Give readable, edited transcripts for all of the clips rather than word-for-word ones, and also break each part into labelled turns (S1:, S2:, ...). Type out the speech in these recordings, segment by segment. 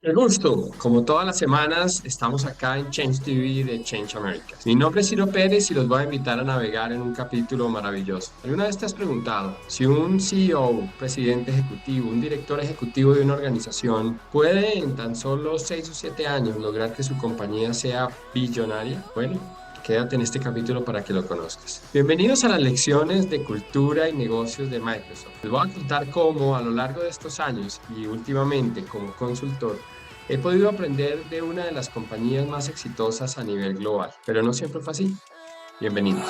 S1: El gusto, como todas las semanas, estamos acá en Change TV de Change America. Mi nombre es Ciro Pérez y los voy a invitar a navegar en un capítulo maravilloso. ¿Alguna vez te has preguntado si un CEO, presidente ejecutivo, un director ejecutivo de una organización puede en tan solo 6 o 7 años lograr que su compañía sea billonaria? Bueno, quédate en este capítulo para que lo conozcas. Bienvenidos a las lecciones de cultura y negocios de Microsoft. Les voy a contar cómo a lo largo de estos años y últimamente como consultor he podido aprender de una de las compañías más exitosas a nivel global, pero no siempre fue así. Bienvenidos.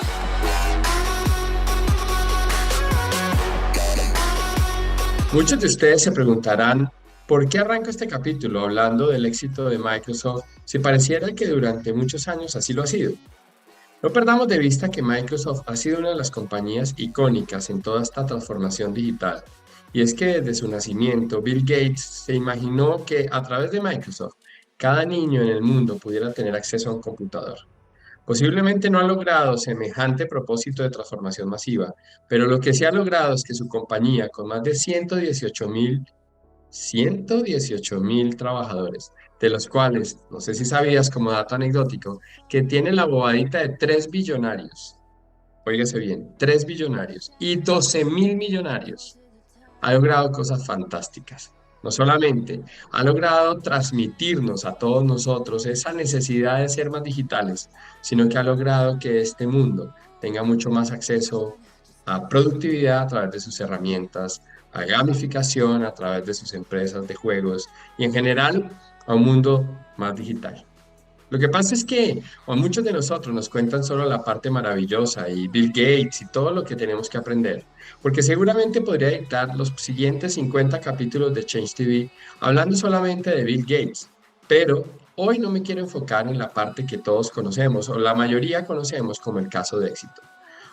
S1: Muchos de ustedes se preguntarán, ¿por qué arranco este capítulo hablando del éxito de Microsoft si pareciera que durante muchos años así lo ha sido? No perdamos de vista que Microsoft ha sido una de las compañías icónicas en toda esta transformación digital. Y es que desde su nacimiento, Bill Gates se imaginó que a través de Microsoft, cada niño en el mundo pudiera tener acceso a un computador. Posiblemente no ha logrado semejante propósito de transformación masiva, pero lo que sí ha logrado es que su compañía, con más de 118.000 trabajadores, de los cuales, no sé si sabías como dato anecdótico, que tiene la bobadita de 3 billonarios, óigase bien, 3 billonarios y 12.000 millonarios, ha logrado cosas fantásticas. No solamente ha logrado transmitirnos a todos nosotros esa necesidad de ser más digitales, sino que ha logrado que este mundo tenga mucho más acceso a productividad a través de sus herramientas, a gamificación a través de sus empresas de juegos y en general a un mundo más digital. Lo que pasa es que a muchos de nosotros nos cuentan solo la parte maravillosa y Bill Gates y todo lo que tenemos que aprender, porque seguramente podría dictar los siguientes 50 capítulos de Change TV hablando solamente de Bill Gates, pero hoy no me quiero enfocar en la parte que todos conocemos o la mayoría conocemos como el caso de éxito.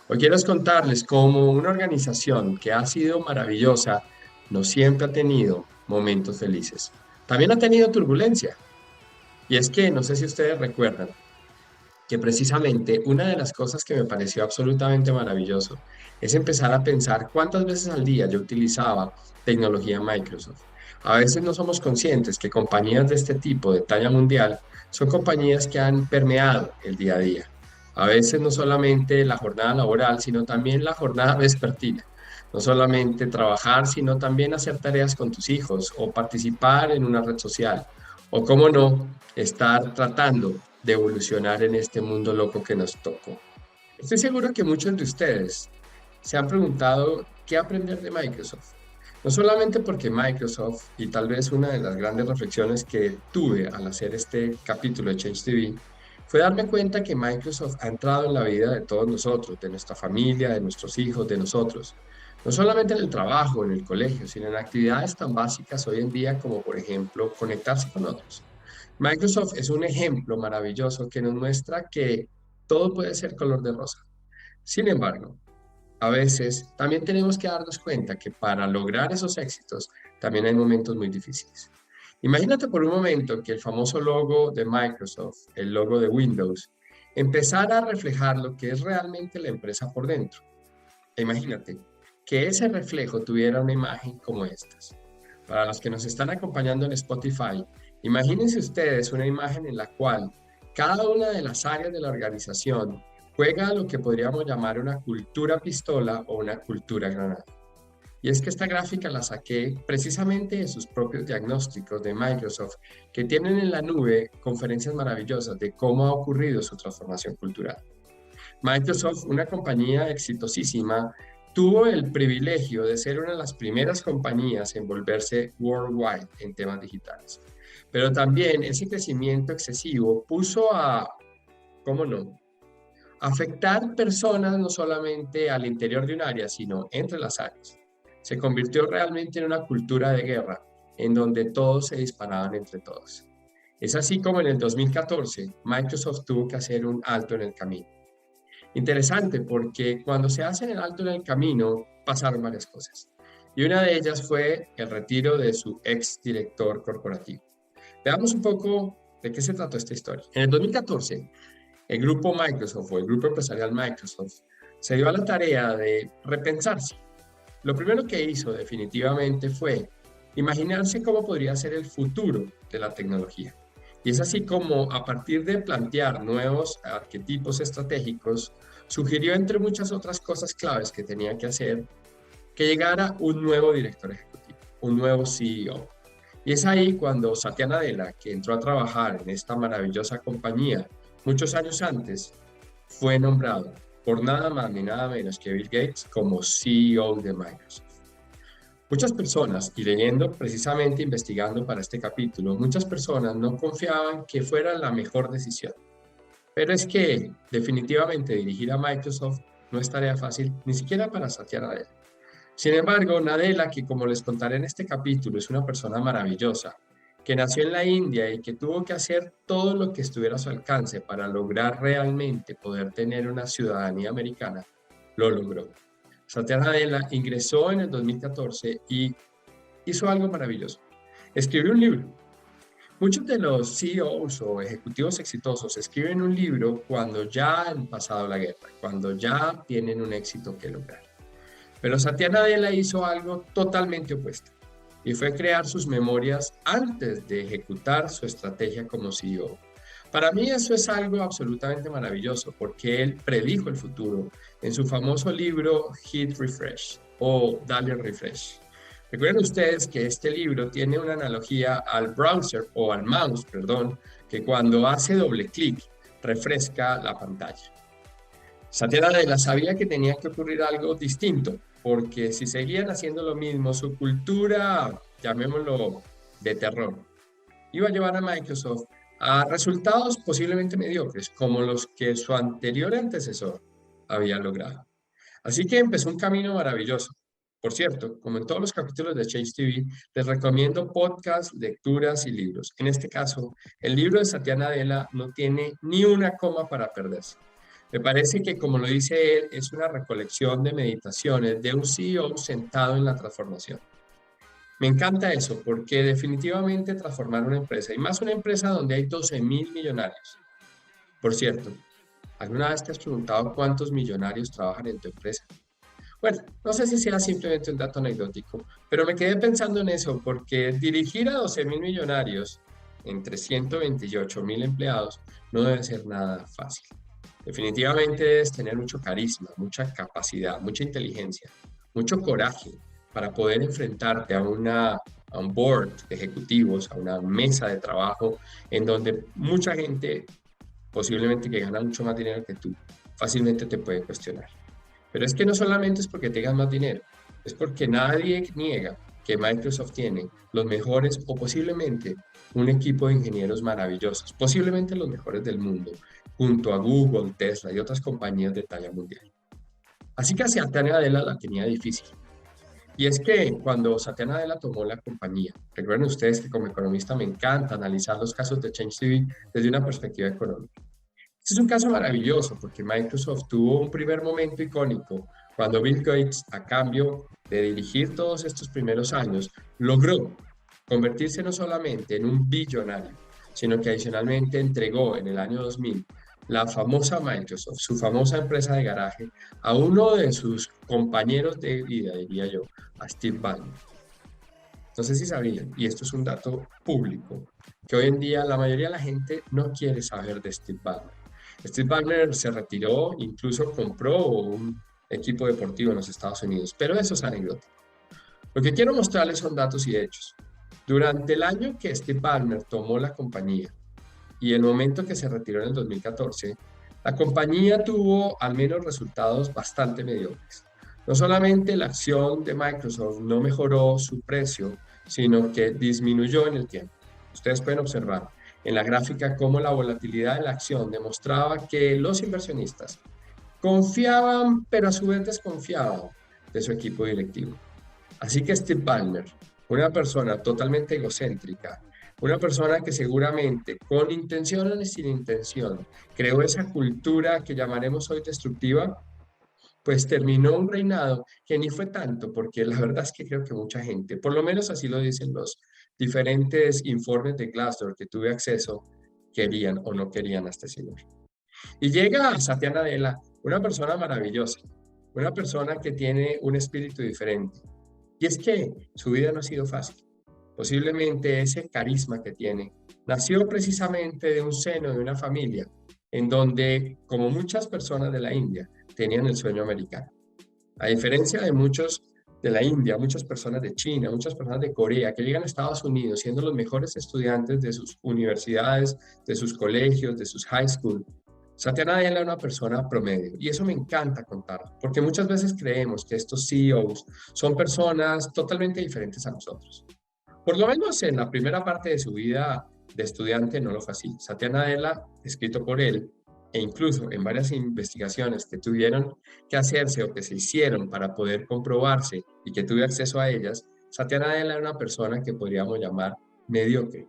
S1: Hoy quiero contarles cómo una organización que ha sido maravillosa no siempre ha tenido momentos felices. También ha tenido turbulencia. Y es que no sé si ustedes recuerdan que precisamente una de las cosas que me pareció absolutamente maravilloso es empezar a pensar cuántas veces al día yo utilizaba tecnología Microsoft. A veces no somos conscientes que compañías de este tipo de talla mundial son compañías que han permeado el día a día. A veces no solamente la jornada laboral, sino también la jornada vespertina. No solamente trabajar, sino también hacer tareas con tus hijos o participar en una red social. O cómo no, estar tratando de evolucionar en este mundo loco que nos tocó. Estoy seguro que muchos de ustedes se han preguntado qué aprender de Microsoft. No solamente porque Microsoft, y tal vez una de las grandes reflexiones que tuve al hacer este capítulo de Change TV, fue darme cuenta que Microsoft ha entrado en la vida de todos nosotros, de nuestra familia, de nuestros hijos, de nosotros. No solamente en el trabajo, en el colegio, sino en actividades tan básicas hoy en día como, por ejemplo, conectarse con otros. Microsoft es un ejemplo maravilloso que nos muestra que todo puede ser color de rosa. Sin embargo, a veces también tenemos que darnos cuenta que para lograr esos éxitos también hay momentos muy difíciles. Imagínate por un momento que el famoso logo de Microsoft, el logo de Windows, empezara a reflejar lo que es realmente la empresa por dentro. E imagínate que ese reflejo tuviera una imagen como estas. Para los que nos están acompañando en Spotify, imagínense ustedes una imagen en la cual cada una de las áreas de la organización juega a lo que podríamos llamar una cultura pistola o una cultura granada. Y es que esta gráfica la saqué precisamente de sus propios diagnósticos de Microsoft, que tienen en la nube conferencias maravillosas de cómo ha ocurrido su transformación cultural. Microsoft, una compañía exitosísima, tuvo el privilegio de ser una de las primeras compañías en volverse worldwide en temas digitales. Pero también ese crecimiento excesivo puso a, ¿cómo no?, afectar personas no solamente al interior de un área, sino entre las áreas. Se convirtió realmente en una cultura de guerra, en donde todos se disparaban entre todos. Es así como en el 2014 Microsoft tuvo que hacer un alto en el camino. Interesante porque cuando se hace el alto en el camino pasaron varias cosas. Y una de ellas fue el retiro de su ex director corporativo. Veamos un poco de qué se trató esta historia. En el 2014, el grupo Microsoft o el grupo empresarial Microsoft se dio a la tarea de repensarse. Lo primero que hizo definitivamente fue imaginarse cómo podría ser el futuro de la tecnología. Y es así como, a partir de plantear nuevos arquetipos estratégicos, sugirió, entre muchas otras cosas claves que tenía que hacer, que llegara un nuevo director ejecutivo, un nuevo CEO. Y es ahí cuando Satya Nadella, que entró a trabajar en esta maravillosa compañía muchos años antes, fue nombrado por nada más ni nada menos que Bill Gates como CEO de Microsoft. Muchas personas, y leyendo precisamente, investigando para este capítulo, muchas personas no confiaban que fuera la mejor decisión. Pero es que definitivamente dirigir a Microsoft no es tarea fácil, ni siquiera para Satya Nadella. Sin embargo, Nadella, que como les contaré en este capítulo, es una persona maravillosa, que nació en la India y que tuvo que hacer todo lo que estuviera a su alcance para lograr realmente poder tener una ciudadanía americana, lo logró. Satya Nadella ingresó en el 2014 y hizo algo maravilloso. Escribió un libro. Muchos de los CEOs o ejecutivos exitosos escriben un libro cuando ya han pasado la guerra, cuando ya tienen un éxito que lograr. Pero Satya Nadella hizo algo totalmente opuesto y fue crear sus memorias antes de ejecutar su estrategia como CEO. Para mí eso es algo absolutamente maravilloso porque él predijo el futuro en su famoso libro Hit Refresh o Dale Refresh. Recuerden ustedes que este libro tiene una analogía al browser o al mouse, perdón, que cuando hace doble clic refresca la pantalla. Satya Nadella sabía que tenía que ocurrir algo distinto, porque si seguían haciendo lo mismo, su cultura, llamémoslo de terror, iba a llevar a Microsoft a resultados posiblemente mediocres, como los que su anterior antecesor había logrado. Así que empezó un camino maravilloso. Por cierto, como en todos los capítulos de Change TV, les recomiendo podcasts, lecturas y libros. En este caso, el libro de Satya Nadella no tiene ni una coma para perderse. Me parece que, como lo dice él, es una recolección de meditaciones de un CEO sentado en la transformación. Me encanta eso porque definitivamente transformar una empresa, y más una empresa donde hay 12.000 millonarios. Por cierto, ¿alguna vez te has preguntado cuántos millonarios trabajan en tu empresa? Bueno, no sé si sea simplemente un dato anecdótico, pero me quedé pensando en eso porque dirigir a 12.000 millonarios entre 128.000 empleados no debe ser nada fácil. Definitivamente es tener mucho carisma, mucha capacidad, mucha inteligencia, mucho coraje para poder enfrentarte a un board de ejecutivos, a una mesa de trabajo en donde mucha gente, posiblemente que gana mucho más dinero que tú, fácilmente te puede cuestionar. Pero es que no solamente es porque tengan más dinero, es porque nadie niega que Microsoft tiene los mejores o posiblemente un equipo de ingenieros maravillosos, posiblemente los mejores del mundo, junto a Google, Tesla y otras compañías de talla mundial. Así que Satya Nadella la tenía difícil. Y es que cuando Satya Nadella tomó la compañía, recuerden ustedes que como economista me encanta analizar los casos de Change TV desde una perspectiva económica. Este es un caso maravilloso porque Microsoft tuvo un primer momento icónico cuando Bill Gates, a cambio de dirigir todos estos primeros años, logró convertirse no solamente en un billonario, sino que adicionalmente entregó en el año 2000 la famosa Microsoft, su famosa empresa de garaje, a uno de sus compañeros de vida, diría yo, a Steve Ballmer. No sé si sabían, y esto es un dato público, que hoy en día la mayoría de la gente no quiere saber de Steve Ballmer. Steve Ballmer se retiró, incluso compró un equipo deportivo en los Estados Unidos, pero eso es anecdótico. Lo que quiero mostrarles son datos y hechos. Durante el año que Steve Ballmer tomó la compañía y el momento que se retiró en el 2014, la compañía tuvo al menos resultados bastante mediocres. No solamente la acción de Microsoft no mejoró su precio, sino que disminuyó en el tiempo. Ustedes pueden observar en la gráfica cómo la volatilidad de la acción demostraba que los inversionistas confiaban, pero a su vez desconfiaban de su equipo directivo. Así que Steve Ballmer, una persona totalmente egocéntrica, una persona que seguramente con intención o sin intención creó esa cultura que llamaremos hoy destructiva, pues terminó un reinado que ni fue tanto, porque la verdad es que creo que mucha gente, por lo menos así lo dicen los diferentes informes de Glassdoor que tuve acceso, querían o no querían a este señor. Y llega Satya Nadella, una persona maravillosa, una persona que tiene un espíritu diferente. Y es que su vida no ha sido fácil. Posiblemente ese carisma que tiene nació precisamente de un seno de una familia en donde, como muchas personas de la India, tenían el sueño americano. A diferencia de muchos de la India, muchas personas de China, muchas personas de Corea que llegan a Estados Unidos siendo los mejores estudiantes de sus universidades, de sus colegios, de sus high school, Satya Nadella era una persona promedio y eso me encanta contarlo, porque muchas veces creemos que estos CEOs son personas totalmente diferentes a nosotros. Por lo menos en la primera parte de su vida de estudiante no lo fue así. Satya Nadella, escrito por él, e incluso en varias investigaciones que tuvieron que hacerse o que se hicieron para poder comprobarse y que tuve acceso a ellas, Satya Nadella era una persona que podríamos llamar mediocre.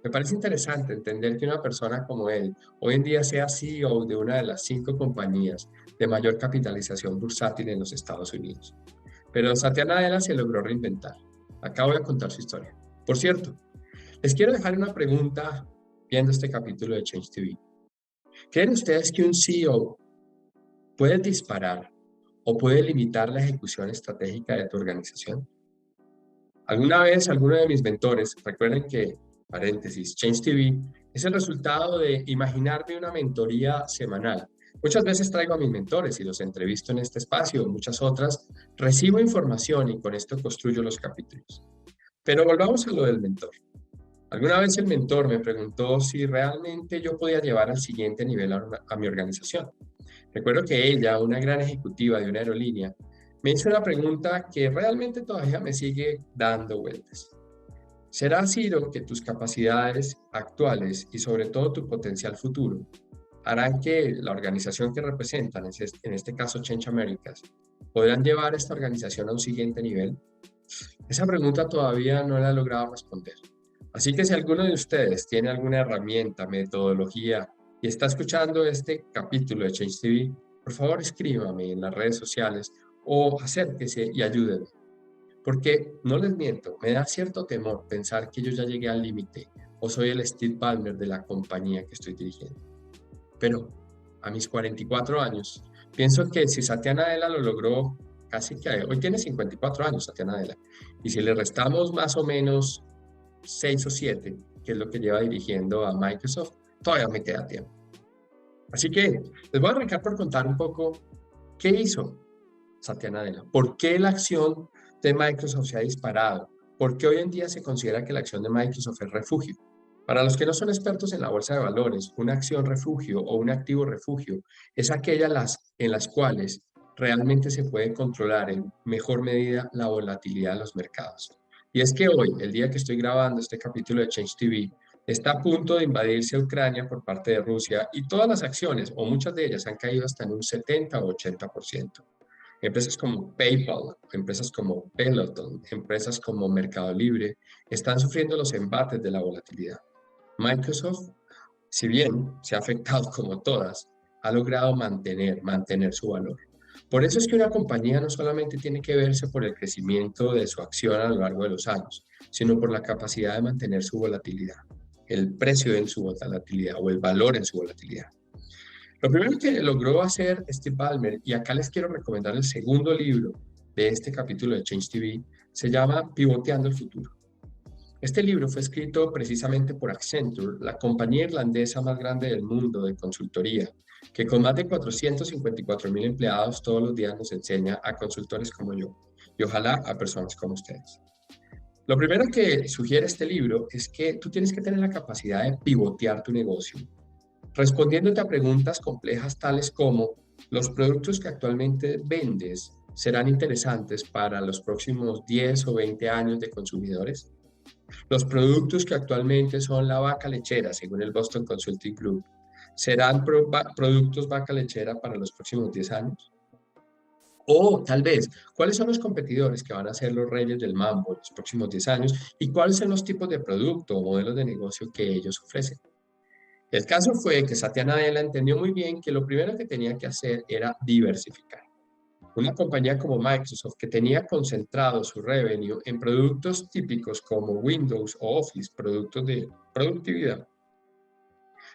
S1: Me parece interesante entender que una persona como él hoy en día sea CEO de una de las 5 compañías de mayor capitalización bursátil en los Estados Unidos. Pero Satya Nadella se logró reinventar. Acá voy a contar su historia. Por cierto, les quiero dejar una pregunta viendo este capítulo de Change TV. ¿Creen ustedes que un CEO puede disparar o puede limitar la ejecución estratégica de tu organización? Alguna vez, alguno de mis mentores, recuerden que, paréntesis, Change TV es el resultado de imaginarme una mentoría semanal. Muchas veces traigo a mis mentores y los entrevisto en este espacio, muchas otras recibo información y con esto construyo los capítulos. Pero volvamos a lo del mentor. Alguna vez el mentor me preguntó si realmente yo podía llevar al siguiente nivel a mi organización. Recuerdo que ella, una gran ejecutiva de una aerolínea, me hizo una pregunta que realmente todavía me sigue dando vueltas. ¿Será, Ciro, que tus capacidades actuales y sobre todo tu potencial futuro harán que la organización que representan, en este caso Change Americas, podrán llevar esta organización a un siguiente nivel? Esa pregunta todavía no la he logrado responder. Así que si alguno de ustedes tiene alguna herramienta, metodología y está escuchando este capítulo de Change TV, por favor escríbame en las redes sociales o acérquese y ayúdenme. Porque no les miento, me da cierto temor pensar que yo ya llegué al límite o soy el Steve Ballmer de la compañía que estoy dirigiendo. Pero a mis 44 años, pienso que si Satya Nadella lo logró casi que hoy tiene 54 años Satya Nadella, y si le restamos más o menos 6 o 7, que es lo que lleva dirigiendo a Microsoft, todavía me queda tiempo. Así que les voy a arrancar por contar un poco qué hizo Satya Nadella, por qué la acción de Microsoft se ha disparado, por qué hoy en día se considera que la acción de Microsoft es refugio. Para los que no son expertos en la bolsa de valores, una acción refugio o un activo refugio es aquella en las cuales realmente se puede controlar en mejor medida la volatilidad de los mercados. Y es que hoy, el día que estoy grabando este capítulo de Change TV, está a punto de invadirse Ucrania por parte de Rusia y todas las acciones, o muchas de ellas, han caído hasta en un 70 o 80%. Empresas como PayPal, empresas como Peloton, empresas como Mercado Libre están sufriendo los embates de la volatilidad. Microsoft, si bien se ha afectado como todas, ha logrado mantener su valor. Por eso es que una compañía no solamente tiene que verse por el crecimiento de su acción a lo largo de los años, sino por la capacidad de mantener su volatilidad, el precio en su volatilidad o el valor en su volatilidad. Lo primero que logró hacer Steve Ballmer, y acá les quiero recomendar el segundo libro de este capítulo de Change TV, se llama Pivoteando el futuro. Este libro fue escrito precisamente por Accenture, la compañía irlandesa más grande del mundo de consultoría, que con más de 454,000 empleados todos los días nos enseña a consultores como yo y ojalá a personas como ustedes. Lo primero que sugiere este libro es que tú tienes que tener la capacidad de pivotear tu negocio, respondiéndote a preguntas complejas tales como: ¿los productos que actualmente vendes serán interesantes para los próximos 10 o 20 años de consumidores? Los productos que actualmente son la vaca lechera, según el Boston Consulting Group, ¿serán productos vaca lechera para los próximos 10 años? O tal vez, ¿cuáles son los competidores que van a ser los reyes del mambo en los próximos 10 años? ¿Y cuáles son los tipos de producto o modelos de negocio que ellos ofrecen? El caso fue que Satya Nadella entendió muy bien que lo primero que tenía que hacer era diversificar. Una compañía como Microsoft, que tenía concentrado su revenue en productos típicos como Windows o Office, productos de productividad,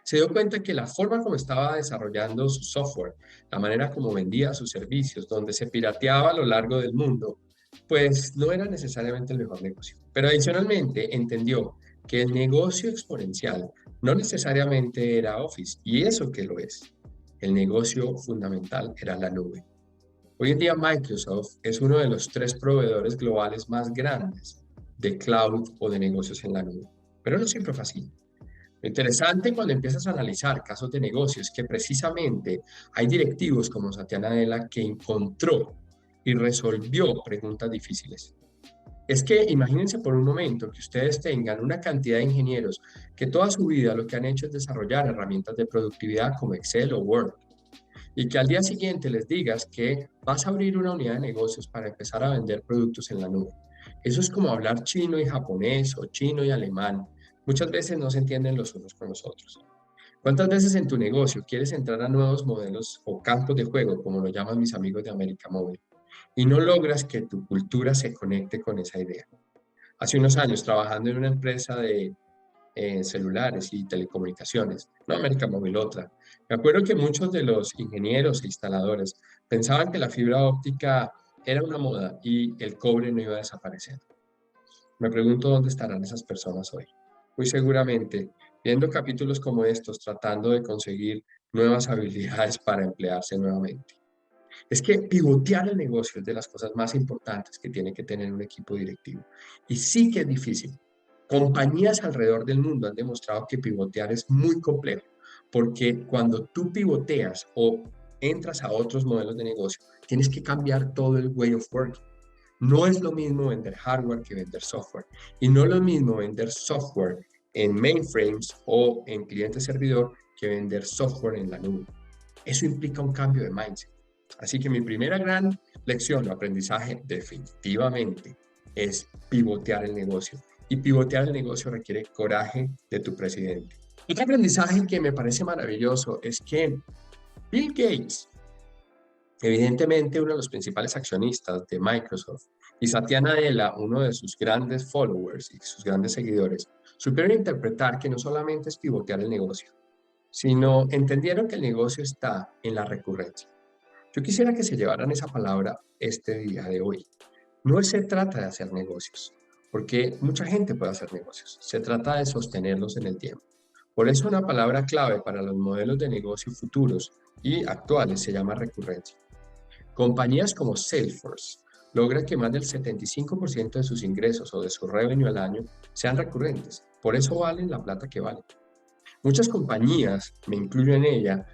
S1: se dio cuenta que la forma como estaba desarrollando su software, la manera como vendía sus servicios, donde se pirateaba a lo largo del mundo, pues no era necesariamente el mejor negocio. Pero adicionalmente entendió que el negocio exponencial no necesariamente era Office, y eso que lo es. El negocio fundamental era la nube. Hoy en día Microsoft es uno de los 3 proveedores globales más grandes de cloud o de negocios en la nube. Pero no siempre fue así. Lo interesante cuando empiezas a analizar casos de negocios es que precisamente hay directivos como Satya Nadella que encontró y resolvió preguntas difíciles. Es que imagínense por un momento que ustedes tengan una cantidad de ingenieros que toda su vida lo que han hecho es desarrollar herramientas de productividad como Excel o Word y que al día siguiente les digas que vas a abrir una unidad de negocios para empezar a vender productos en la nube. Eso es como hablar chino y japonés o chino y alemán. Muchas veces no se entienden los unos con los otros. ¿Cuántas veces en tu negocio quieres entrar a nuevos modelos o campos de juego, como lo llaman mis amigos de América Móvil, y no logras que tu cultura se conecte con esa idea? Hace unos años, trabajando en una empresa de celulares y telecomunicaciones, no América Móvil, otra. Me acuerdo que muchos de los ingenieros e instaladores pensaban que la fibra óptica era una moda y el cobre no iba a desaparecer. Me pregunto dónde estarán esas personas hoy. Muy seguramente viendo capítulos como estos, tratando de conseguir nuevas habilidades para emplearse nuevamente. Es que pivotear el negocio es de las cosas más importantes que tiene que tener un equipo directivo. Y sí que es difícil. Compañías alrededor del mundo han demostrado que pivotear es muy complejo, porque cuando tú pivoteas o entras a otros modelos de negocio, tienes que cambiar todo el way of working. No es lo mismo vender hardware que vender software. Y no es lo mismo vender software en mainframes o en cliente servidor que vender software en la nube. Eso implica un cambio de mindset. Así que mi primera gran lección o aprendizaje definitivamente es pivotear el negocio. Y pivotear el negocio requiere coraje de tu presidente. Otro aprendizaje que me parece maravilloso es que Bill Gates, evidentemente uno de los principales accionistas de Microsoft, y Satya Nadella, uno de sus grandes followers y sus grandes seguidores, supieron interpretar que no solamente es pivotear el negocio, sino entendieron que el negocio está en la recurrencia. Yo quisiera que se llevaran esa palabra este día de hoy. No se trata de hacer negocios, porque mucha gente puede hacer negocios. Se trata de sostenerlos en el tiempo. Por eso una palabra clave para los modelos de negocio futuros y actuales se llama recurrencia. Compañías como Salesforce logran que más del 75% de sus ingresos o de su revenue al año sean recurrentes. Por eso valen la plata que valen. Muchas compañías, me incluyo en ella,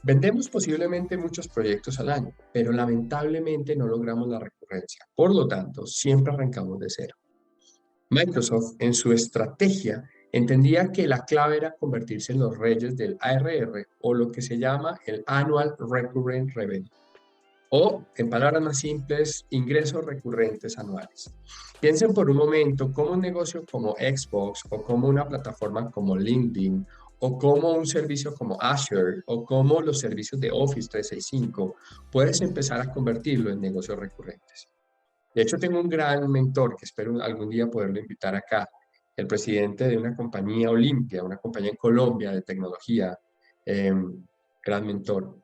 S1: vendemos posiblemente muchos proyectos al año, pero lamentablemente no logramos la recurrencia. Por lo tanto, siempre arrancamos de cero. Microsoft, en su estrategia, entendía que la clave era convertirse en los reyes del ARR o lo que se llama el Annual Recurrent Revenue. O, en palabras más simples, ingresos recurrentes anuales. Piensen por un momento cómo un negocio como Xbox o como una plataforma como LinkedIn o como un servicio como Azure o como los servicios de Office 365 puedes empezar a convertirlo en negocios recurrentes. De hecho, tengo un gran mentor que espero algún día poderlo invitar acá, el presidente de una compañía Olimpia, una compañía en Colombia de tecnología, gran mentor.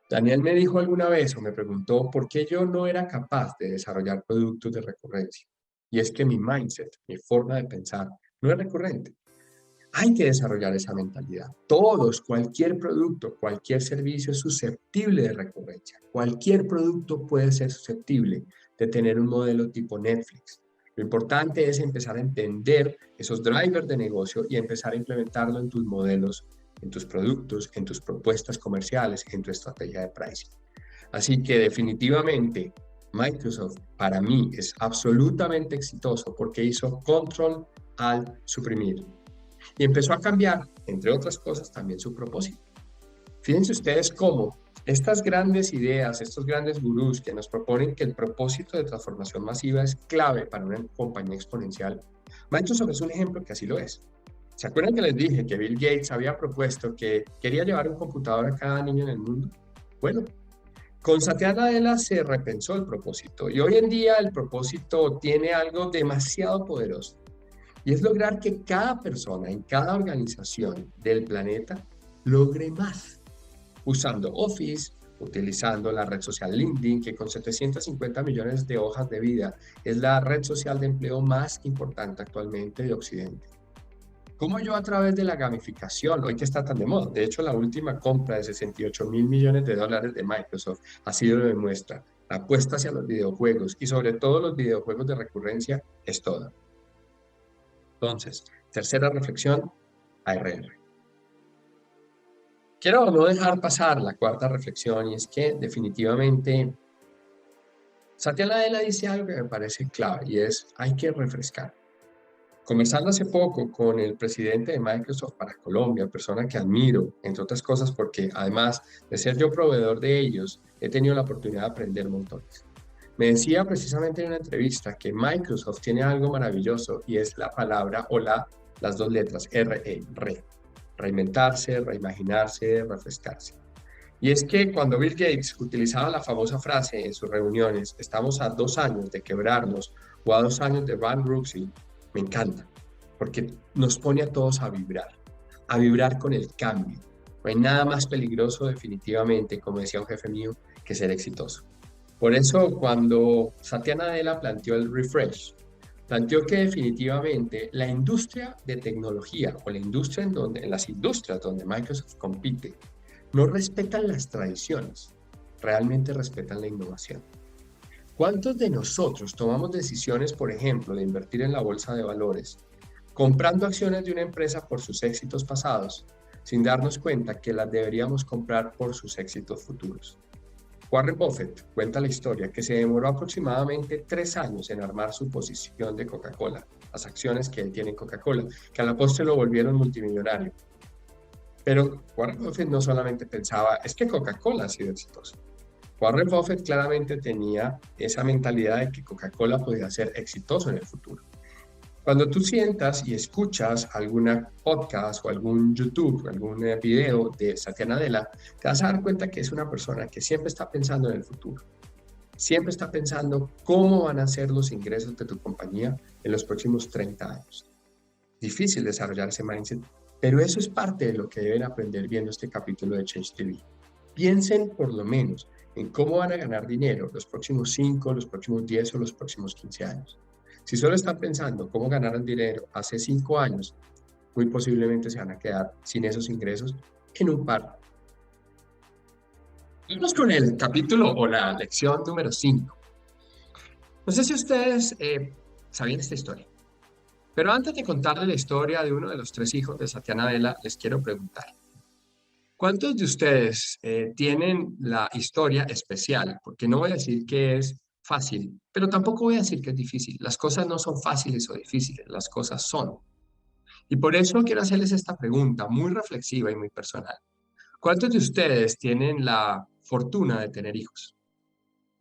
S1: Daniel me dijo alguna vez o me preguntó por qué yo no era capaz de desarrollar productos de recurrencia. Y es que mi mindset, mi forma de pensar, no es recurrente. Hay que desarrollar esa mentalidad. Todos, cualquier producto, cualquier servicio es susceptible de recurrencia. Cualquier producto puede ser susceptible de tener un modelo tipo Netflix. Lo importante es empezar a entender esos drivers de negocio y empezar a implementarlo en tus modelos, en tus productos, en tus propuestas comerciales, en tu estrategia de pricing. Así que definitivamente Microsoft para mí es absolutamente exitoso porque hizo control al suprimir y empezó a cambiar, entre otras cosas, también su propósito. Fíjense ustedes cómo estas grandes ideas, estos grandes gurús que nos proponen que el propósito de transformación masiva es clave para una compañía exponencial, Microsoft es un ejemplo que así lo es. ¿Se acuerdan que les dije que Bill Gates había propuesto que quería llevar un computador a cada niño en el mundo? Bueno, con Satya Nadella se repensó el propósito y hoy en día el propósito tiene algo demasiado poderoso y es lograr que cada persona en cada organización del planeta logre más usando Office, utilizando la red social LinkedIn, que con 750 millones de hojas de vida es la red social de empleo más importante actualmente de Occidente. ¿Cómo yo a través de la gamificación, hoy que está tan de moda? De hecho, la última compra de 68.000 millones de dólares de Microsoft así lo demuestra. La apuesta hacia los videojuegos y sobre todo los videojuegos de recurrencia es toda. Entonces, tercera reflexión, ARR. Quiero no dejar pasar la cuarta reflexión y es que definitivamente Satya Nadella dice algo que me parece clave y es hay que refrescar. Conversando hace poco con el presidente de Microsoft para Colombia, persona que admiro, entre otras cosas porque además de ser yo proveedor de ellos, he tenido la oportunidad de aprender montones. Me decía precisamente en una entrevista que Microsoft tiene algo maravilloso y es la palabra o las dos letras, RE. Reinventarse, reimaginarse, refrescarse. Y es que cuando Bill Gates utilizaba la famosa frase en sus reuniones, estamos a 2 años de quebrarnos o a 2 años de bankruptcy, me encanta, porque nos pone a todos a vibrar con el cambio. No hay nada más peligroso definitivamente, como decía un jefe mío, que ser exitoso. Por eso cuando Satya Nadella planteó el refresh, planteó que definitivamente la industria de tecnología o la industria en las industrias donde Microsoft compite, no respetan las tradiciones, realmente respetan la innovación. ¿Cuántos de nosotros tomamos decisiones, por ejemplo, de invertir en la bolsa de valores, comprando acciones de una empresa por sus éxitos pasados, sin darnos cuenta que las deberíamos comprar por sus éxitos futuros? Warren Buffett cuenta la historia que se demoró aproximadamente 3 años en armar su posición de Coca-Cola, las acciones que él tiene en Coca-Cola, que a la postre lo volvieron multimillonario. Pero Warren Buffett no solamente pensaba, es que Coca-Cola ha sido exitosa. Warren Buffett claramente tenía esa mentalidad de que Coca-Cola podía ser exitoso en el futuro. Cuando tú sientas y escuchas alguna podcast o algún YouTube, algún video de Satya Nadella, te vas a dar cuenta que es una persona que siempre está pensando en el futuro. Siempre está pensando cómo van a ser los ingresos de tu compañía en los próximos 30 años. Difícil desarrollar ese mindset, pero eso es parte de lo que deben aprender viendo este capítulo de Change TV. Piensen por lo menos en cómo van a ganar dinero los próximos 5, los próximos 10 o los próximos 15 años. Si solo están pensando cómo ganaron dinero hace 5 años, muy posiblemente se van a quedar sin esos ingresos en un par. Vamos con el capítulo o la lección número 5. No sé si ustedes sabían esta historia, pero antes de contarles la historia de uno de los 3 hijos de Satya Nadella, les quiero preguntar, ¿cuántos de ustedes tienen la historia especial? Porque no voy a decir que es fácil, pero tampoco voy a decir que es difícil. Las cosas no son fáciles o difíciles, las cosas son. Y por eso quiero hacerles esta pregunta muy reflexiva y muy personal. ¿Cuántos de ustedes tienen la fortuna de tener hijos?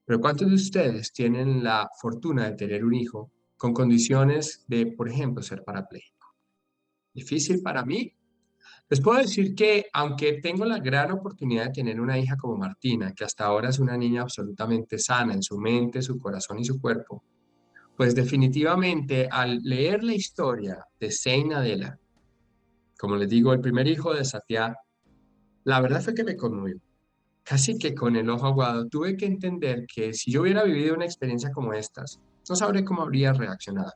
S1: Pero ¿cuántos de ustedes tienen la fortuna de tener un hijo con condiciones de, por ejemplo, ser parapléjico? ¿Difícil para mí? Les puedo decir que aunque tengo la gran oportunidad de tener una hija como Martina, que hasta ahora es una niña absolutamente sana en su mente, su corazón y su cuerpo, pues definitivamente al leer la historia de Zayn Nadella, como les digo, el primer hijo de Satya, la verdad fue que me conmovió. Casi que con el ojo aguado tuve que entender que si yo hubiera vivido una experiencia como estas, no sabré cómo habría reaccionado.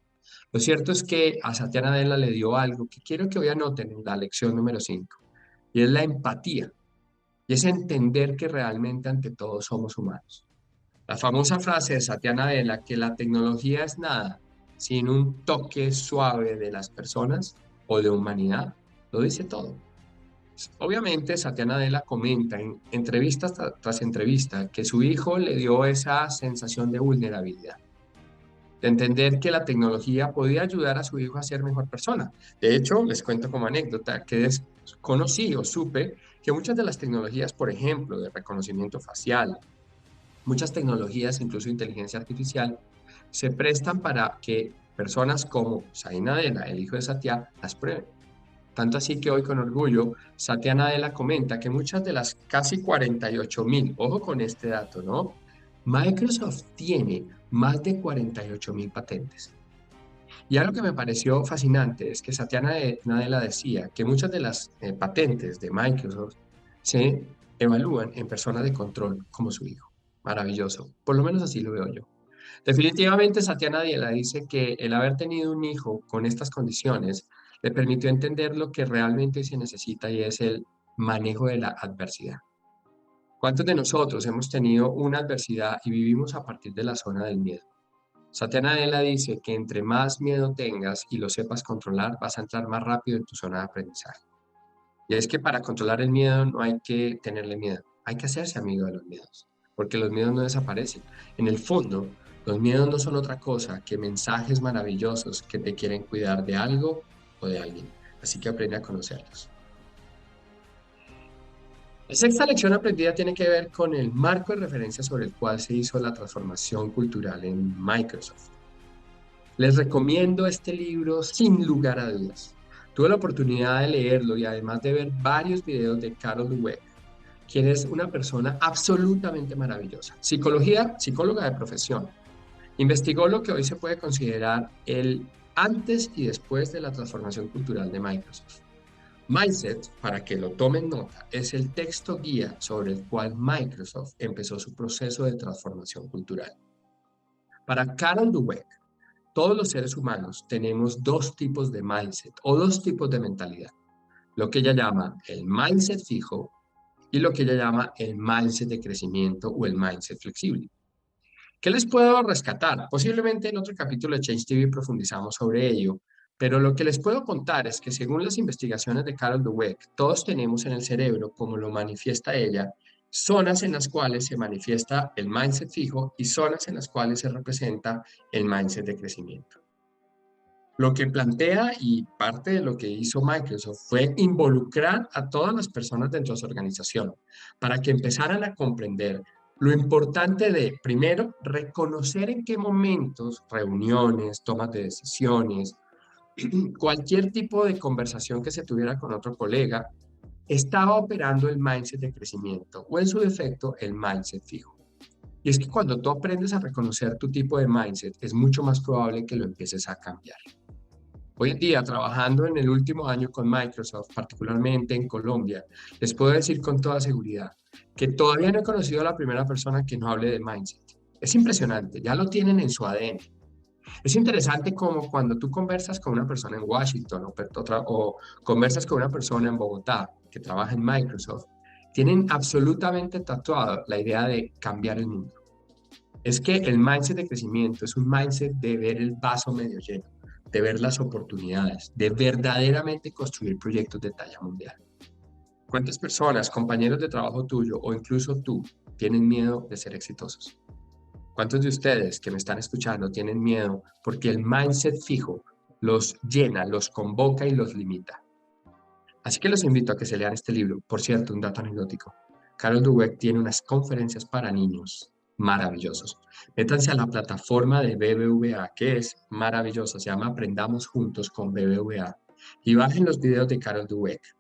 S1: Lo cierto es que a Satya Nadella le dio algo que quiero que hoy anoten en la lección número 5, y es la empatía, y es entender que realmente ante todo somos humanos. La famosa frase de Satya Nadella, que la tecnología es nada sin un toque suave de las personas o de humanidad, lo dice todo. Obviamente, Satya Nadella comenta en entrevista tras entrevista que su hijo le dio esa sensación de vulnerabilidad, de entender que la tecnología podía ayudar a su hijo a ser mejor persona. De hecho, les cuento como anécdota que conocí o supe que muchas de las tecnologías, por ejemplo, de reconocimiento facial, muchas tecnologías, incluso inteligencia artificial, se prestan para que personas como Zayn Nadella, el hijo de Satya, las prueben. Tanto así que hoy con orgullo, Satya Nadella comenta que muchas de las casi 48.000, ojo con este dato, ¿no? Microsoft tiene más de 48.000 patentes. Y algo que me pareció fascinante es que Satya Nadella decía que muchas de las patentes de Microsoft se evalúan en personas de control como su hijo. Maravilloso. Por lo menos así lo veo yo. Definitivamente, Satya Nadella dice que el haber tenido un hijo con estas condiciones le permitió entender lo que realmente se necesita y es el manejo de la adversidad. ¿Cuántos de nosotros hemos tenido una adversidad y vivimos a partir de la zona del miedo? Satya Nadella dice que entre más miedo tengas y lo sepas controlar, vas a entrar más rápido en tu zona de aprendizaje. Y es que para controlar el miedo no hay que tenerle miedo, hay que hacerse amigo de los miedos, porque los miedos no desaparecen. En el fondo, los miedos no son otra cosa que mensajes maravillosos que te quieren cuidar de algo o de alguien. Así que aprende a conocerlos. La sexta lección aprendida tiene que ver con el marco de referencia sobre el cual se hizo la transformación cultural en Microsoft. Les recomiendo este libro sin lugar a dudas. Tuve la oportunidad de leerlo y además de ver varios videos de Carol Dweck, quien es una persona absolutamente maravillosa. Psicóloga de profesión. Investigó lo que hoy se puede considerar el antes y después de la transformación cultural de Microsoft. Mindset, para que lo tomen nota, es el texto guía sobre el cual Microsoft empezó su proceso de transformación cultural. Para Carol Dweck, todos los seres humanos tenemos dos tipos de mindset o dos tipos de mentalidad. Lo que ella llama el mindset fijo y lo que ella llama el mindset de crecimiento o el mindset flexible. ¿Qué les puedo rescatar? Posiblemente en otro capítulo de Change TV profundizamos sobre ello, pero lo que les puedo contar es que según las investigaciones de Carol Dweck, todos tenemos en el cerebro, como lo manifiesta ella, zonas en las cuales se manifiesta el mindset fijo y zonas en las cuales se representa el mindset de crecimiento. Lo que plantea y parte de lo que hizo Microsoft fue involucrar a todas las personas dentro de su organización para que empezaran a comprender lo importante de, primero, reconocer en qué momentos, reuniones, tomas de decisiones, cualquier tipo de conversación que se tuviera con otro colega, estaba operando el mindset de crecimiento o en su defecto el mindset fijo. Y es que cuando tú aprendes a reconocer tu tipo de mindset, es mucho más probable que lo empieces a cambiar. Hoy en día, trabajando en el último año con Microsoft, particularmente en Colombia, les puedo decir con toda seguridad que todavía no he conocido a la primera persona que no hable de mindset. Es impresionante, ya lo tienen en su ADN. Es interesante como cuando tú conversas con una persona en Washington o conversas con una persona en Bogotá que trabaja en Microsoft, tienen absolutamente tatuado la idea de cambiar el mundo. Es que el mindset de crecimiento es un mindset de ver el vaso medio lleno, de ver las oportunidades, de verdaderamente construir proyectos de talla mundial. ¿Cuántas personas, compañeros de trabajo tuyo o incluso tú, tienen miedo de ser exitosos? ¿Cuántos de ustedes que me están escuchando tienen miedo porque el mindset fijo los llena, los convoca y los limita? Así que los invito a que se lean este libro. Por cierto, un dato anecdótico. Carol Dweck tiene unas conferencias para niños maravillosos. Métanse a la plataforma de BBVA, que es maravillosa. Se llama Aprendamos Juntos con BBVA. Y bajen los videos de Carol Dweck.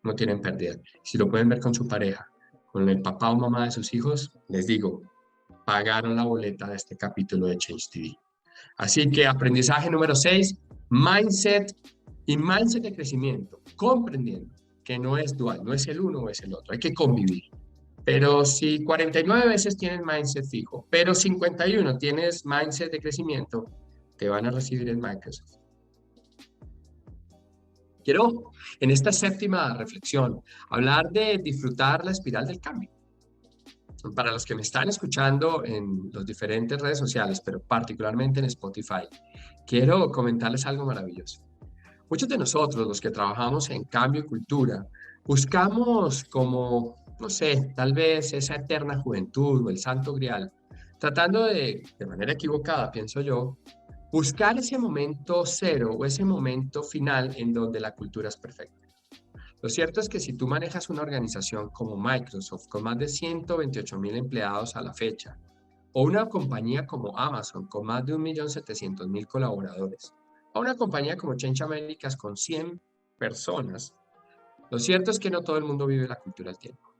S1: No tienen pérdida. Si lo pueden ver con su pareja, con el papá o mamá de sus hijos, les digo, pagaron la boleta de este capítulo de Change TV. Así que aprendizaje número 6, mindset y mindset de crecimiento, comprendiendo que no es dual, no es el uno o es el otro, hay que convivir. Pero si 49 veces tienes mindset fijo, pero 51 tienes mindset de crecimiento, te van a recibir en Microsoft. Quiero, en esta séptima reflexión, hablar de disfrutar la espiral del cambio. Para los que me están escuchando en las diferentes redes sociales, pero particularmente en Spotify, quiero comentarles algo maravilloso. Muchos de nosotros, los que trabajamos en cambio y cultura, buscamos como, no sé, tal vez esa eterna juventud o el santo grial, tratando de manera equivocada, pienso yo, buscar ese momento cero o ese momento final en donde la cultura es perfecta. Lo cierto es que si tú manejas una organización como Microsoft con más de 128,000 empleados a la fecha, o una compañía como Amazon con más de 1.700.000 colaboradores, o una compañía como Change Americas con 100 personas, lo cierto es que no todo el mundo vive la cultura del tiempo.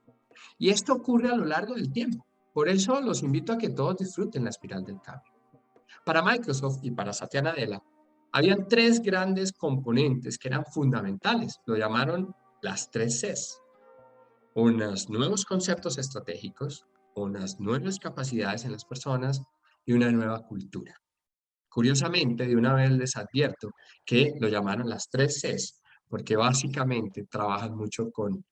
S1: Y esto ocurre a lo largo del tiempo. Por eso los invito a que todos disfruten la espiral del cambio. Para Microsoft y para Satya Nadella, habían tres grandes componentes que eran fundamentales. Lo llamaron las tres Cs. unos nuevos conceptos estratégicos, unas nuevas capacidades en las personas y una nueva cultura. Curiosamente, de una vez les advierto que lo llamaron las 3 Cs, porque básicamente trabajan mucho con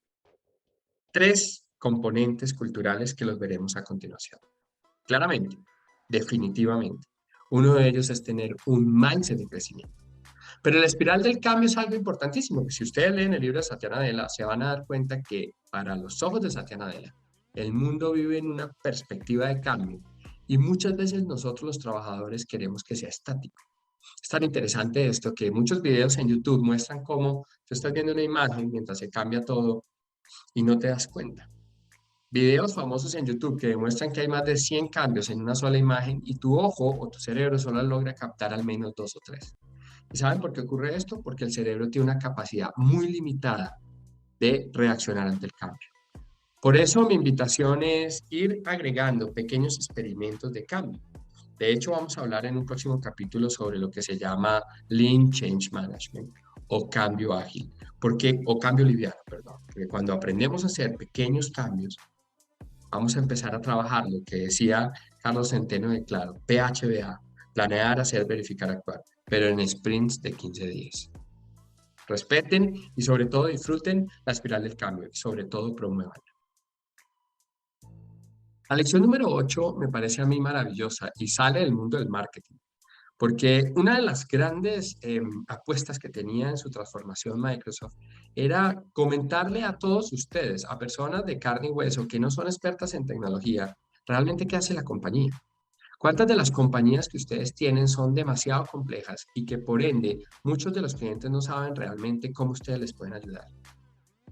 S1: 3 componentes culturales que los veremos a continuación. Claramente, definitivamente, uno de ellos es tener un mindset de crecimiento. Pero la espiral del cambio es algo importantísimo. Si ustedes leen el libro de Satya Nadella, se van a dar cuenta que para los ojos de Satya Nadella, el mundo vive en una perspectiva de cambio y muchas veces nosotros los trabajadores queremos que sea estático. Es tan interesante esto que muchos videos en YouTube muestran cómo tú estás viendo una imagen mientras se cambia todo y no te das cuenta. Videos famosos en YouTube que demuestran que hay más de 100 cambios en una sola imagen y tu ojo o tu cerebro solo logra captar al menos 2 o 3. ¿Y saben por qué ocurre esto? Porque el cerebro tiene una capacidad muy limitada de reaccionar ante el cambio. Por eso mi invitación es ir agregando pequeños experimentos de cambio. De hecho, vamos a hablar en un próximo capítulo sobre lo que se llama Lean Change Management o cambio ágil, o cambio liviano, perdón. Porque cuando aprendemos a hacer pequeños cambios, vamos a empezar a trabajar lo que decía Carlos Centeno de Claro, PHBA, planear, hacer, verificar, actuar, pero en sprints de 15 días. Respeten y sobre todo disfruten la espiral del cambio y sobre todo promuevan. La lección número 8 me parece a mí maravillosa y sale del mundo del marketing, porque una de las grandes apuestas que tenía en su transformación Microsoft era comentarle a todos ustedes, a personas de carne y hueso que no son expertas en tecnología, realmente qué hace la compañía. ¿Cuántas de las compañías que ustedes tienen son demasiado complejas y que por ende muchos de los clientes no saben realmente cómo ustedes les pueden ayudar?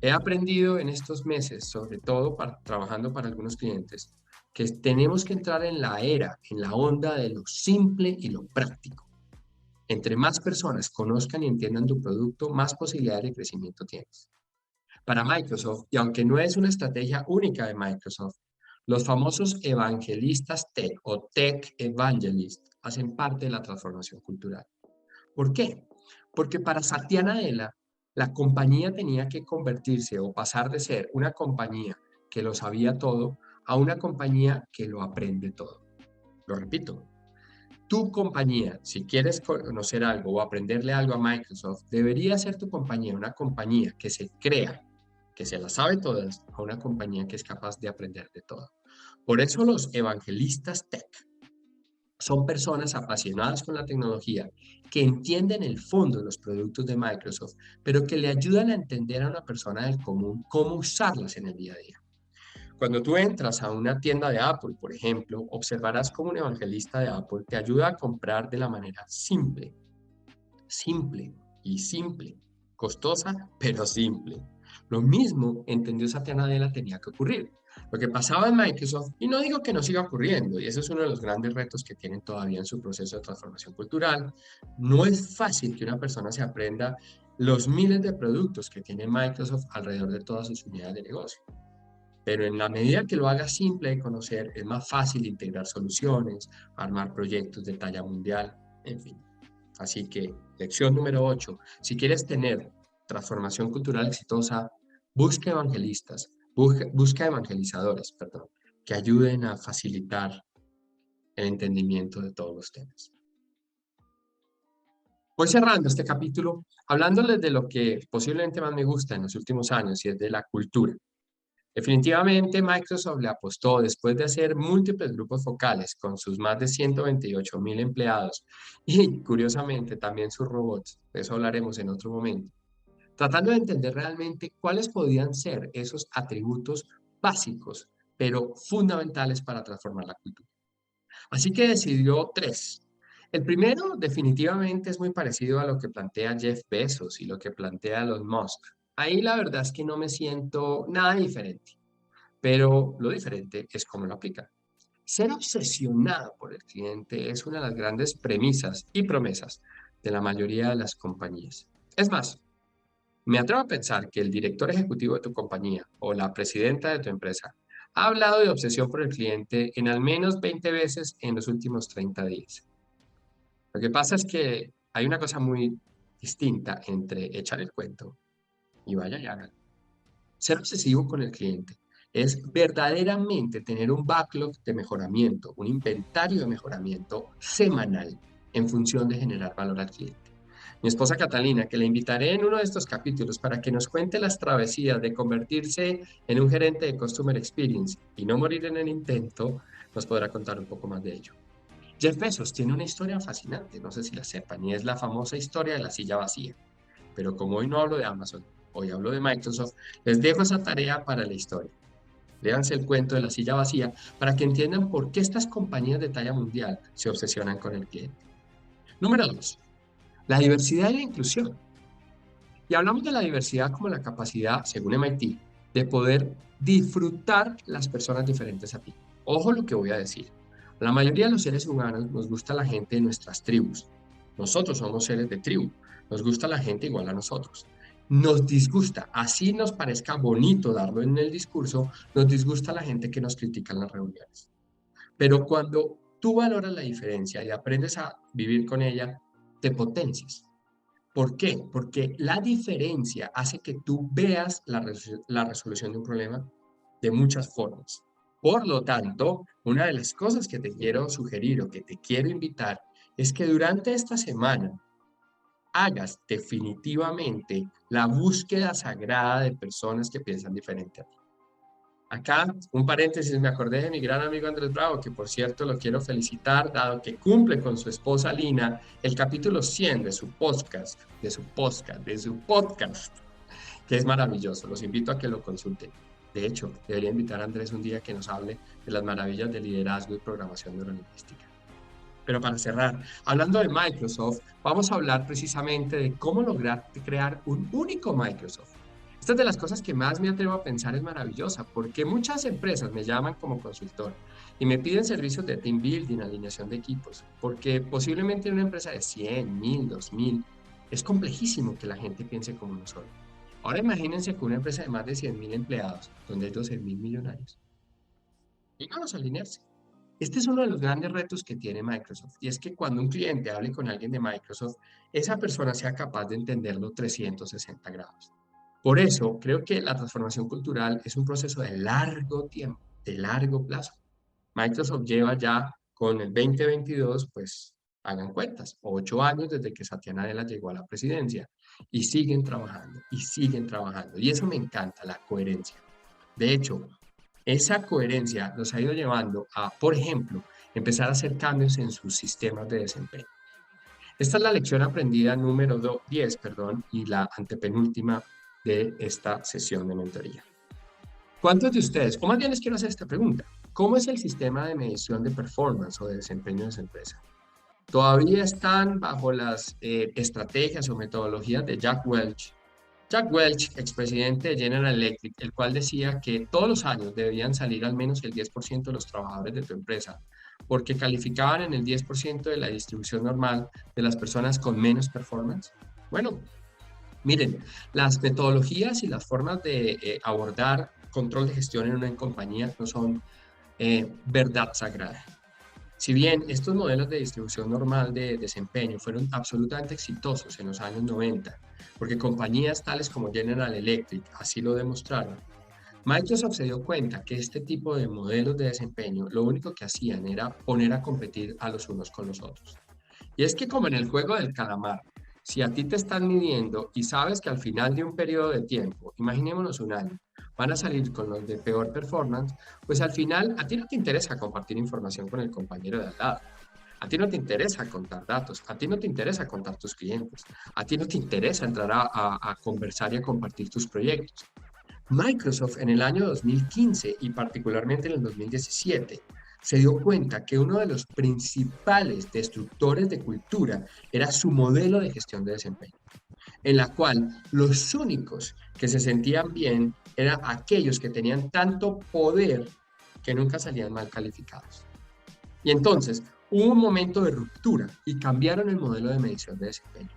S1: He aprendido en estos meses, sobre todo trabajando para algunos clientes, que tenemos que entrar en la era, en la onda de lo simple y lo práctico. Entre más personas conozcan y entiendan tu producto, más posibilidades de crecimiento tienes. Para Microsoft, y aunque no es una estrategia única de Microsoft, los famosos evangelistas tech o tech evangelists hacen parte de la transformación cultural. ¿Por qué? Porque para Satya Nadella, la compañía tenía que convertirse o pasar de ser una compañía que lo sabía todo a una compañía que lo aprende todo. Lo repito, tu compañía, si quieres conocer algo o aprenderle algo a Microsoft, debería ser tu compañía una compañía que se crea, que se la sabe todas, a una compañía que es capaz de aprender de todo. Por eso los evangelistas tech son personas apasionadas con la tecnología, que entienden el fondo de los productos de Microsoft, pero que le ayudan a entender a una persona del común cómo usarlas en el día a día. Cuando tú entras a una tienda de Apple, por ejemplo, observarás cómo un evangelista de Apple te ayuda a comprar de la manera simple, simple y simple, costosa, pero simple. Lo mismo entendió Satya Nadella tenía que ocurrir. Lo que pasaba en Microsoft, y no digo que no siga ocurriendo, y ese es uno de los grandes retos que tienen todavía en su proceso de transformación cultural, no es fácil que una persona se aprenda los miles de productos que tiene Microsoft alrededor de todas sus unidades de negocio. Pero en la medida que lo haga simple de conocer, es más fácil integrar soluciones, armar proyectos de talla mundial, en fin. Así que, lección número 8. Si quieres tener transformación cultural exitosa, busca evangelistas, busca evangelizadores, perdón, que ayuden a facilitar el entendimiento de todos los temas. Voy cerrando este capítulo hablándoles de lo que posiblemente más me gusta en los últimos años y es de la cultura. Definitivamente Microsoft le apostó después de hacer múltiples grupos focales con sus más de 128,000 empleados y curiosamente también sus robots, de eso hablaremos en otro momento, tratando de entender realmente cuáles podían ser esos atributos básicos, pero fundamentales para transformar la cultura. Así que decidió 3. El primero definitivamente es muy parecido a lo que plantea Jeff Bezos y lo que plantea Elon Musk. Ahí la verdad es que no me siento nada diferente, pero lo diferente es cómo lo aplican. Ser obsesionado por el cliente es una de las grandes premisas y promesas de la mayoría de las compañías. Es más, me atrevo a pensar que el director ejecutivo de tu compañía o la presidenta de tu empresa ha hablado de obsesión por el cliente en al menos 20 veces en los últimos 30 días. Lo que pasa es que hay una cosa muy distinta entre echar el cuento y vaya y hágalo. Ser obsesivo con el cliente es verdaderamente tener un backlog de mejoramiento, un inventario de mejoramiento semanal en función de generar valor al cliente. Mi esposa Catalina, que le invitaré en uno de estos capítulos para que nos cuente las travesías de convertirse en un gerente de Customer Experience y no morir en el intento, nos podrá contar un poco más de ello. Jeff Bezos tiene una historia fascinante, no sé si la sepan, y es la famosa historia de la silla vacía. Pero como hoy no hablo de Amazon, hoy hablo de Microsoft, les dejo esa tarea para la historia. Léanse el cuento de la silla vacía para que entiendan por qué estas compañías de talla mundial se obsesionan con el cliente. Número 2. La diversidad y la inclusión. Y hablamos de la diversidad como la capacidad, según MIT, de poder disfrutar las personas diferentes a ti. Ojo lo que voy a decir. La mayoría de los seres humanos nos gusta la gente de nuestras tribus. Nosotros somos seres de tribu. Nos gusta la gente igual a nosotros. Nos disgusta, así nos parezca bonito darlo en el discurso, nos disgusta la gente que nos critica en las reuniones. Pero cuando tú valoras la diferencia y aprendes a vivir con ella, te potencias. ¿Por qué? Porque la diferencia hace que tú veas la resolución de un problema de muchas formas. Por lo tanto, una de las cosas que te quiero sugerir o que te quiero invitar es que durante esta semana hagas definitivamente la búsqueda sagrada de personas que piensan diferente a ti. Acá, un paréntesis, me acordé de mi gran amigo Andrés Bravo, que por cierto lo quiero felicitar, dado que cumple con su esposa Lina el capítulo 100 de su podcast, que es maravilloso. Los invito a que lo consulten. De hecho, debería invitar a Andrés un día que nos hable de las maravillas de liderazgo y programación neurolingüística. Pero para cerrar, hablando de Microsoft, vamos a hablar precisamente de cómo lograr crear un único Microsoft. Esta es de las cosas que más me atrevo a pensar, es maravillosa, porque muchas empresas me llaman como consultor y me piden servicios de team building, alineación de equipos, porque posiblemente en una empresa de 100, 1000, 2000, es complejísimo que la gente piense como nosotros. Ahora imagínense que una empresa de más de 100.000 empleados, donde hay 12.000 millonarios, y vamos a alinearse. Este es uno de los grandes retos que tiene Microsoft, y es que cuando un cliente hable con alguien de Microsoft, esa persona sea capaz de entenderlo 360 grados. Por eso, creo que la transformación cultural es un proceso de largo tiempo, de largo plazo. Microsoft lleva ya con el 2022, pues hagan cuentas, 8 años desde que Satya Nadella llegó a la presidencia, y siguen trabajando, y siguen trabajando. Y eso me encanta, la coherencia. De hecho, esa coherencia nos ha ido llevando a, por ejemplo, empezar a hacer cambios en sus sistemas de desempeño. Esta es la lección aprendida número 10, y la antepenúltima de esta sesión de mentoría. ¿Cuántos de ustedes, o más bien les quiero hacer esta pregunta, cómo es el sistema de medición de performance o de desempeño de su empresa? ¿Todavía están bajo las estrategias o metodologías de Jack Welch? Jack Welch, expresidente de General Electric, el cual decía que todos los años deberían salir al menos el 10% de los trabajadores de tu empresa, porque calificaban en el 10% de la distribución normal de las personas con menos performance. Bueno, miren, las metodologías y las formas de abordar control de gestión en una compañía no son verdad sagrada. Si bien estos modelos de distribución normal de desempeño fueron absolutamente exitosos en los años 90, porque compañías tales como General Electric así lo demostraron, Microsoft se dio cuenta que este tipo de modelos de desempeño lo único que hacían era poner a competir a los unos con los otros. Y es que como en el juego del calamar, si a ti te están midiendo y sabes que al final de un periodo de tiempo, imaginémonos un año, van a salir con los de peor performance, pues al final a ti no te interesa compartir información con el compañero de al lado. A ti no te interesa contar datos, a ti no te interesa contar tus clientes, a ti no te interesa entrar a conversar y a compartir tus proyectos. Microsoft en el año 2015 y particularmente en el 2017 se dio cuenta que uno de los principales destructores de cultura era su modelo de gestión de desempeño, en la cual los únicos que se sentían bien eran aquellos que tenían tanto poder que nunca salían mal calificados. Y entonces hubo un momento de ruptura y cambiaron el modelo de medición de desempeño.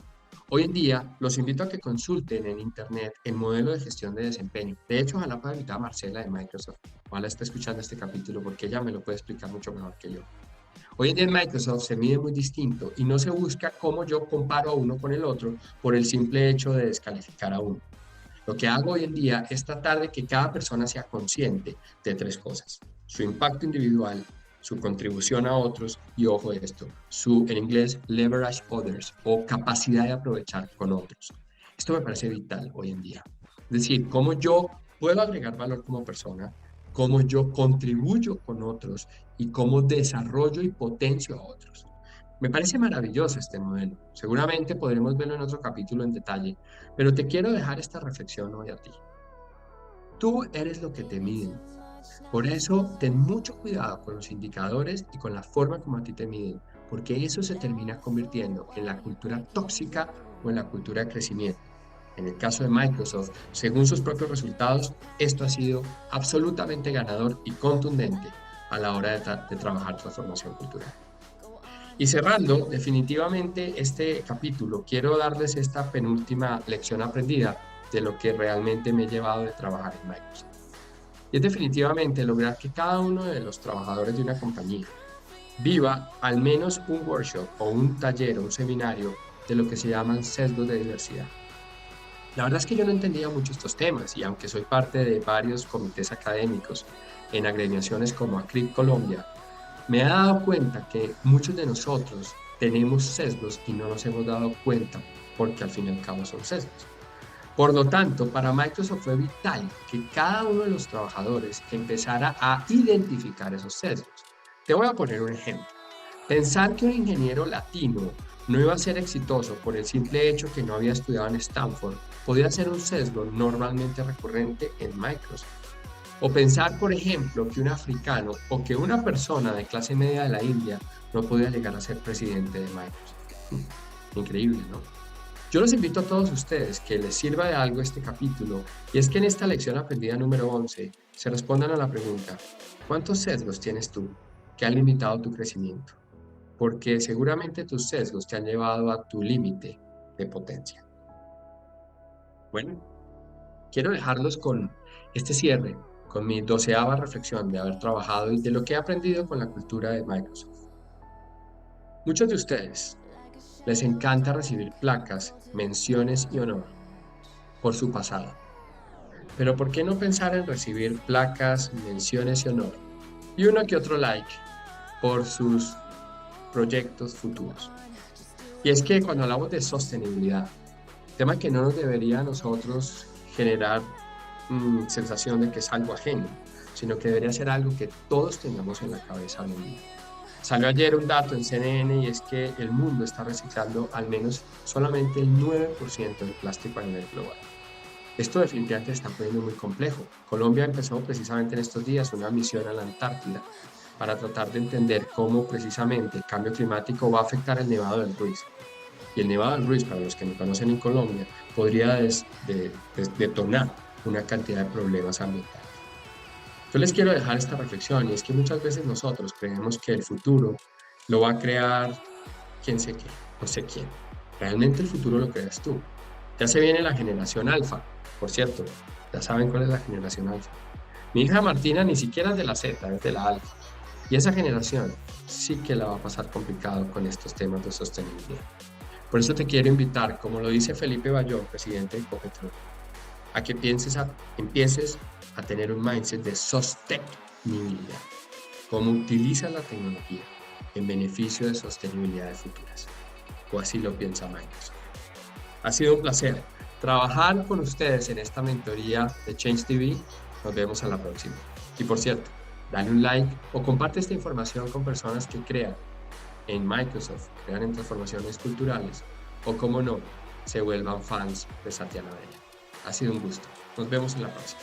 S1: Hoy en día los invito a que consulten en internet el modelo de gestión de desempeño. De hecho, ojalá pueda invitar a Marcela de Microsoft. Ojalá esté escuchando este capítulo porque ella me lo puede explicar mucho mejor que yo. Hoy en día en Microsoft se mide muy distinto y no se busca cómo yo comparo a uno con el otro por el simple hecho de descalificar a uno. Lo que hago hoy en día es tratar de que cada persona sea consciente de tres cosas: su impacto individual, su contribución a otros y, ojo de esto, su, en inglés, leverage others, o capacidad de aprovechar con otros. Esto me parece vital hoy en día. Es decir, cómo yo puedo agregar valor como persona, cómo yo contribuyo con otros y cómo desarrollo y potencio a otros. Me parece maravilloso este modelo. Seguramente podremos verlo en otro capítulo en detalle, pero te quiero dejar esta reflexión hoy a ti. Tú eres lo que te miden. Por eso, ten mucho cuidado con los indicadores y con la forma como a ti te miden, porque eso se termina convirtiendo en la cultura tóxica o en la cultura de crecimiento. En el caso de Microsoft, según sus propios resultados, esto ha sido absolutamente ganador y contundente a la hora de trabajar transformación cultural. Y cerrando definitivamente este capítulo, quiero darles esta penúltima lección aprendida de lo que realmente me he llevado de trabajar en Microsoft. Y es definitivamente lograr que cada uno de los trabajadores de una compañía viva al menos un workshop o un taller o un seminario de lo que se llaman sesgos de diversidad. La verdad es que yo no entendía mucho estos temas, y aunque soy parte de varios comités académicos en agremiaciones como ACRIC Colombia, me he dado cuenta que muchos de nosotros tenemos sesgos y no nos hemos dado cuenta, porque al fin y al cabo son sesgos. Por lo tanto, para Microsoft fue vital que cada uno de los trabajadores empezara a identificar esos sesgos. Te voy a poner un ejemplo. Pensar que un ingeniero latino no iba a ser exitoso por el simple hecho que no había estudiado en Stanford podía ser un sesgo normalmente recurrente en Microsoft. O pensar, por ejemplo, que un africano o que una persona de clase media de la India no podía llegar a ser presidente de Microsoft. Increíble, ¿no? Yo los invito a todos ustedes que les sirva de algo este capítulo, y es que en esta lección aprendida número 11 se respondan a la pregunta: ¿cuántos sesgos tienes tú que han limitado tu crecimiento? Porque seguramente tus sesgos te han llevado a tu límite de potencia. Bueno, quiero dejarlos con este cierre, con mi 12ª reflexión de haber trabajado y de lo que he aprendido con la cultura de Microsoft. Muchos de ustedes les encanta recibir placas, menciones y honor por su pasado. Pero ¿por qué no pensar en recibir placas, menciones y honor, y uno que otro like por sus proyectos futuros? Y es que cuando hablamos de sostenibilidad, tema que no nos debería a nosotros generar sensación de que es algo ajeno, sino que debería ser algo que todos tengamos en la cabeza hoy en día. Salió ayer un dato en CNN, y es que el mundo está reciclando al menos solamente el 9% del plástico a nivel global. Esto definitivamente está poniendo muy complejo. Colombia empezó precisamente en estos días una misión a la Antártida para tratar de entender cómo precisamente el cambio climático va a afectar el Nevado del Ruiz. Y el Nevado del Ruiz, para los que no conocen en Colombia, podría detonar una cantidad de problemas ambientales. Yo les quiero dejar esta reflexión, y es que muchas veces nosotros creemos que el futuro lo va a crear quién sé qué, no sé quién. Realmente el futuro lo creas tú. Ya se viene la generación alfa, por cierto, ya saben cuál es la generación alfa. Mi hija Martina ni siquiera es de la Z, es de la alfa. Y esa generación sí que la va a pasar complicado con estos temas de sostenibilidad. Por eso te quiero invitar, como lo dice Felipe Bayón, presidente de Ecopetrol, a que empieces a tener un mindset de sostenibilidad. Cómo utilizas la tecnología en beneficio de sostenibilidades futuras. O así lo piensa Microsoft. Ha sido un placer trabajar con ustedes en esta mentoría de Change TV. Nos vemos a la próxima. Y por cierto, dale un like o comparte esta información con personas que crean en Microsoft, crean en transformaciones culturales, o como no, se vuelvan fans de Satya Nadella. Ha sido un gusto. Nos vemos en la próxima.